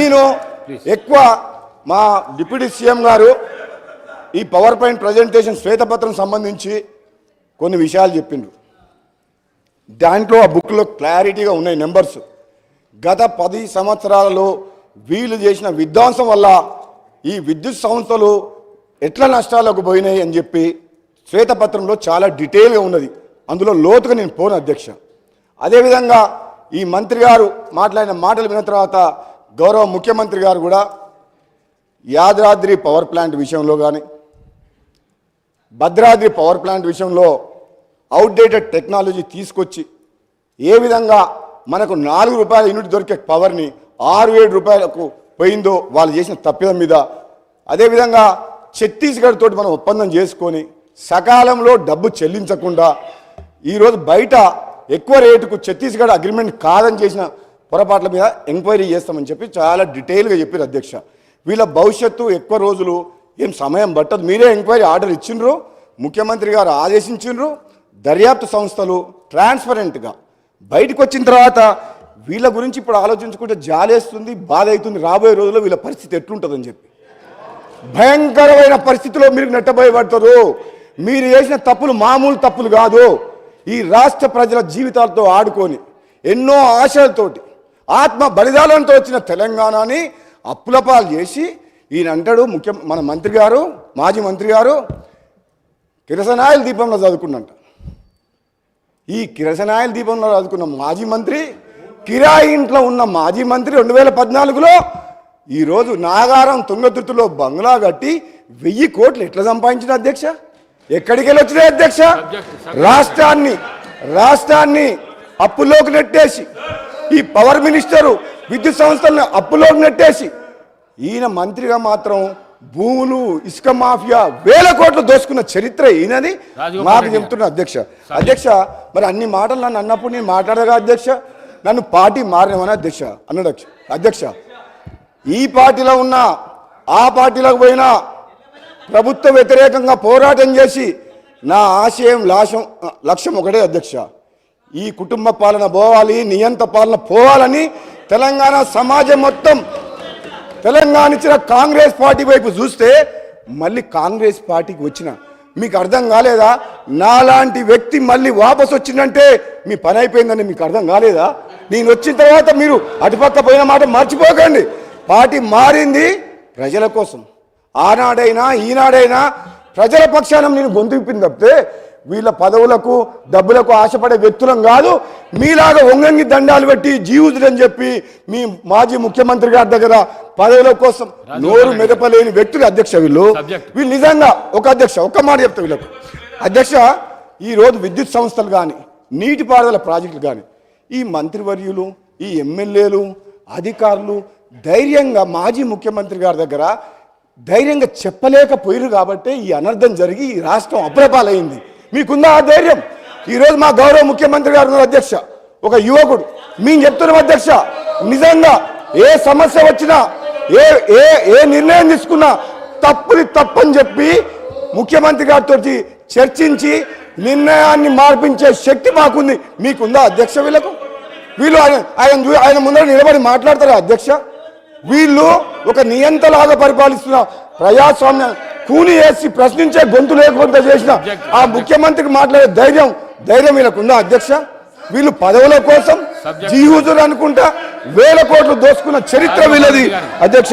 నేను ఎక్కువ మా డిప్యూటీ సీఎం గారు ఈ పవర్ పాయింట్ ప్రజెంటేషన్ శ్వేతపత్రం సంబంధించి కొన్ని విషయాలు చెప్పిండ్రు. దాంట్లో ఆ బుక్లో క్లారిటీగా ఉన్నాయి నెంబర్స్. గత 10 సంవత్సరాలలో వీళ్ళు చేసిన విధ్వంసం వల్ల ఈ విద్యుత్ సంస్థలు ఎట్లా నష్టాలకు పోయినాయి అని చెప్పి శ్వేతపత్రంలో చాలా డీటెయిల్గా ఉన్నది. అందులో లోతుగా నేను పోను అధ్యక్ష. అదేవిధంగా ఈ మంత్రి గారు మాట్లాడిన మాటలు విన్న తర్వాత గౌరవ ముఖ్యమంత్రి గారు కూడా యాదాద్రి పవర్ ప్లాంట్ విషయంలో కానీ భద్రాద్రి పవర్ ప్లాంట్ విషయంలో అవుట్డేటెడ్ టెక్నాలజీ తీసుకొచ్చి ఏ విధంగా మనకు 4 రూపాయల యూనిట్ దొరికే పవర్ని 6-7 రూపాయలకు పోయిందో వాళ్ళు చేసిన తప్పిదం మీద, అదేవిధంగా ఛత్తీస్గఢ్ తోటి మనం ఒప్పందం చేసుకొని సకాలంలో డబ్బు చెల్లించకుండా ఈరోజు బయట ఎక్కువ రేటుకు ఛత్తీస్గఢ్ అగ్రిమెంట్ కాదని చేసిన పొరపాట్ల మీద ఎంక్వైరీ చేస్తామని చెప్పి చాలా డీటెయిల్గా చెప్పారు అధ్యక్ష. వీళ్ళ భవిష్యత్తు ఎక్కువ రోజులు ఏం సమయం పట్టదు. మీరే ఎంక్వైరీ ఆర్డర్ ఇచ్చిండ్రు, ముఖ్యమంత్రి గారు ఆదేశించిండ్రు. దర్యాప్తు సంస్థలు ట్రాన్స్పరెంట్గా బయటకు వచ్చిన తర్వాత వీళ్ళ గురించి ఇప్పుడు ఆలోచించుకుంటే జాలేస్తుంది, బాధ అవుతుంది. రాబోయే రోజుల్లో వీళ్ళ పరిస్థితి ఎట్లుంటుందని చెప్పి భయంకరమైన పరిస్థితిలో మీరు నెట్టబోయబడతారు. మీరు చేసిన తప్పులు మామూలు తప్పులు కాదు. ఈ రాష్ట్ర ప్రజల జీవితాలతో ఆడుకొని ఎన్నో ఆశలతోటి ఆత్మ బలిదానంతో వచ్చిన తెలంగాణని అప్పులపాలు చేసి ఈయన అంటాడు మన మంత్రి గారు, మాజీ మంత్రి గారు కిరసనాయిల దీపంలో చదువుకున్నంట. ఈ కిరసనాయిల దీపంలో చదువుకున్న మాజీ మంత్రి, కిరాయి ఇంట్లో ఉన్న మాజీ మంత్రి 2014లో ఈరోజు నాగారం తుంగతుర్తిలో బంగ్లా కట్టి 1000 కోట్లు ఎట్లా సంపాదించిన అధ్యక్ష? ఎక్కడికి వెళ్ళి వచ్చినాయి అధ్యక్ష? రాష్ట్రాన్ని అప్పుల్లోకి నెట్టేసి ఈ పవర్ మినిస్టరు విద్యుత్ సంస్థలను అప్పుల్లోకి నెట్టేసి ఈయన మంత్రిగా మాత్రం భూములు, ఇసుక మాఫియా 1000 కోట్లు దోసుకున్న చరిత్ర ఈయనది మాకు చెప్తున్నా అధ్యక్ష. మరి అన్ని మాటలు నన్ను అన్నప్పుడు నేను మాట్లాడగా అధ్యక్ష, నన్ను పార్టీ మారినవని అధ్యక్ష అన్నాడు అధ్యక్ష. ఈ పార్టీలో ఉన్నా ఆ పార్టీలోకి పోయినా ప్రభుత్వ వ్యతిరేకంగా పోరాటం చేసి నా ఆశయం లక్ష్యం ఒకటే అధ్యక్ష, ఈ కుటుంబ పాలన పోవాలి, నియంత పాలన పోవాలని తెలంగాణ సమాజం మొత్తం తెలంగాణ ఇచ్చిన కాంగ్రెస్ పార్టీ వైపు చూస్తే మళ్ళీ కాంగ్రెస్ పార్టీకి వచ్చిన మీకు అర్థం కాలేదా? నాలాంటి వ్యక్తి మళ్ళీ వాపసు వచ్చిందంటే మీ పని అయిపోయిందని మీకు అర్థం కాలేదా? నేను వచ్చిన తర్వాత మీరు అటుపక్క పోయిన మాట మర్చిపోకండి. పార్టీ మారింది ప్రజల కోసం. ఆనాడైనా ఈనాడైనా ప్రజల పక్షాన నేను గొంతు విప్పింది తప్పితే వీళ్ళ పదవులకు డబ్బులకు ఆశపడే వ్యక్తులం కాదు. మీలాగా వంగంగి దండాలు పెట్టి జీవుతులని చెప్పి మీ మాజీ ముఖ్యమంత్రి గారి దగ్గర పదవుల కోసం నోరు మెదపలేని వ్యక్తులు అధ్యక్ష. వీళ్ళు నిజంగా ఒక్క మాట చెప్తా వీళ్ళకు అధ్యక్ష. ఈరోజు విద్యుత్ సంస్థలు కానీ నీటిపారుదల ప్రాజెక్టులు కానీ ఈ మంత్రివర్యులు, ఈ ఎమ్మెల్యేలు, అధికారులు ధైర్యంగా మాజీ ముఖ్యమంత్రి గారి దగ్గర ధైర్యంగా చెప్పలేకపోయారు కాబట్టి ఈ అనర్థం జరిగి ఈ రాష్ట్రం అప్రపాలైంది. మీకుందా ఆ ధైర్యం? ఈరోజు మా గౌరవ ముఖ్యమంత్రి గారు అధ్యక్ష, ఒక యువకుడు మేము చెప్తున్నాం అధ్యక్ష, నిజంగా ఏ సమస్య వచ్చినా ఏ నిర్ణయం తీసుకున్నా తప్పని చెప్పి ముఖ్యమంత్రి గారితో చర్చించి నిర్ణయాన్ని మార్పించే శక్తి మాకుంది. మీకుందా అధ్యక్ష? వీళ్ళు ఆయన ముందర నిలబడి మాట్లాడతారా అధ్యక్ష? వీళ్ళు ఒక నియంతలాగా పరిపాలిస్తున్న ప్రజాస్వామ్యం కూని వేసి ప్రశ్నించే గొంతు లేకుండా చేసిన ఆ ముఖ్యమంత్రికి మాట్లాడే ధైర్యం వీళ్ళకుందా అధ్యక్ష? వీళ్ళు పదవుల కోసం జీహుజులు అనుకుంటా 1000 కోట్లు దోసుకున్న చరిత్ర వీళ్ళది అధ్యక్ష.